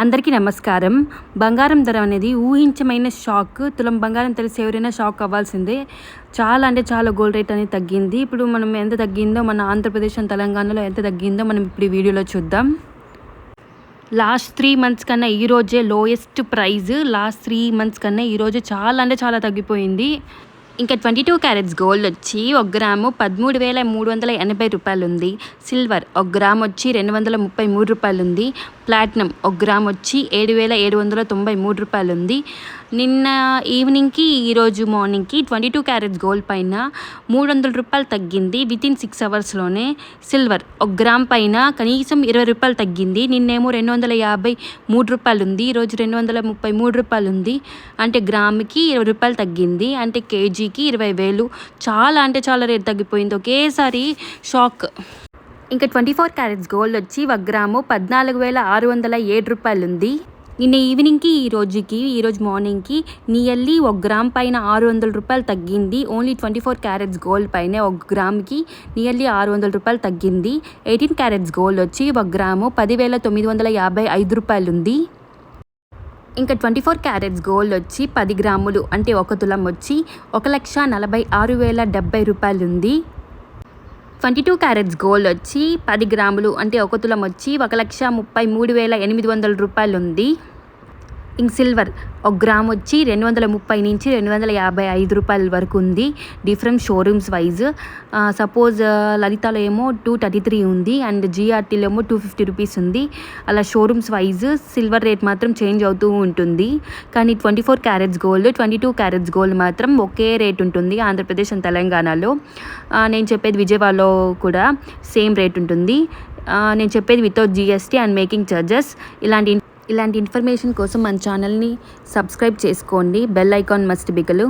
అందరికీ నమస్కారం. బంగారం ధర అనేది ఊహించమైన షాక్. తులం బంగారం తెలిసి ఎవరైనా షాక్ అవ్వాల్సిందే. చాలా అంటే చాలా గోల్డ్ రేట్ అనేది తగ్గింది. ఇప్పుడు మనం ఎంత తగ్గిందో, మన ఆంధ్రప్రదేశ్ అండ్ తెలంగాణలో ఎంత తగ్గిందో మనం ఇప్పుడు ఈ వీడియోలో చూద్దాం. లాస్ట్ 3 మంత్స్ కన్నా ఈరోజే లోయెస్ట్ ప్రైజ్. లాస్ట్ 3 మంత్స్ కన్నా ఈరోజు చాలా అంటే చాలా తగ్గిపోయింది. ఇంకా 22 క్యారెట్స్ గోల్డ్ వచ్చి 1 గ్రాము 13,380 రూపాయలు ఉంది. సిల్వర్ 1 గ్రామ్ వచ్చి 233 రూపాయలు ఉంది. ప్లాటినం 1 గ్రామ్ వచ్చి 7,793 రూపాయలు ఉంది. నిన్న ఈవినింగ్కి ఈరోజు మార్నింగ్కి 22 క్యారెట్స్ గోల్డ్ పైన 300 రూపాయలు తగ్గింది వితిన్ 6 అవర్స్లోనే. సిల్వర్ 1 గ్రామ్ పైన కనీసం 20 రూపాయలు తగ్గింది. నిన్నేమో 253 రూపాయలు ఉంది, ఈరోజు 233 రూపాయలు ఉంది. అంటే గ్రామ్కి 20 రూపాయలు తగ్గింది, అంటే కేజీకి 20,000. చాలా అంటే చాలా రేట్ తగ్గిపోయింది, ఒకేసారి షాక్. ఇంకా 24 క్యారెట్స్ గోల్డ్ వచ్చి 1 గ్రాము 14,607 రూపాయలు ఉంది. నిన్న ఈవినింగ్కి ఈరోజు మార్నింగ్కి నియర్లీ 1 గ్రామ్ పైన 600 రూపాయలు తగ్గింది. ఓన్లీ 24 క్యారెట్స్ గోల్డ్ పైన 1 గ్రామ్కి నియర్లీ 600 రూపాయలు తగ్గింది. 18 క్యారెట్స్ గోల్డ్ వచ్చి 1 గ్రాము 10,955 రూపాయలు ఉంది. ఇంకా 24 క్యారెట్స్ గోల్డ్ వచ్చి 10 గ్రాములు అంటే 1 తులం వచ్చి 1,46,070 రూపాయలు ఉంది. 22 క్యారెట్స్ గోల్డ్ వచ్చి 10 గ్రాములు అంటే 1 తులం వచ్చి 1,33,800 రూపాయలు ఉంది. ఇంక సిల్వర్ 1 గ్రామ్ వచ్చి 230 నుంచి 255 రూపాయల వరకు ఉంది. Different showrooms wise. సపోజ్ లలితాలో ఏమో 233 ఉంది అండ్ జిఆర్టీలో ఏమో 250 రూపీస్ ఉంది. అలా షోరూమ్స్ వైజ్ సిల్వర్ రేట్ మాత్రం చేంజ్ అవుతూ ఉంటుంది. కానీ 24 క్యారెట్స్ గోల్డ్ 22 క్యారెట్స్ గోల్డ్ మాత్రం ఒకే రేట్ ఉంటుంది ఆంధ్రప్రదేశ్ అండ్ తెలంగాణలో. నేను చెప్పేది విజయవాడలో కూడా సేమ్ రేట్ ఉంటుంది. నేను చెప్పేది without GST and making charges. ఇలాంటి ఇన్ఫర్మేషన్ కోసం మన ఛానల్ని సబ్స్క్రైబ్ చేసుకోండి. Bell icon must బిగలు.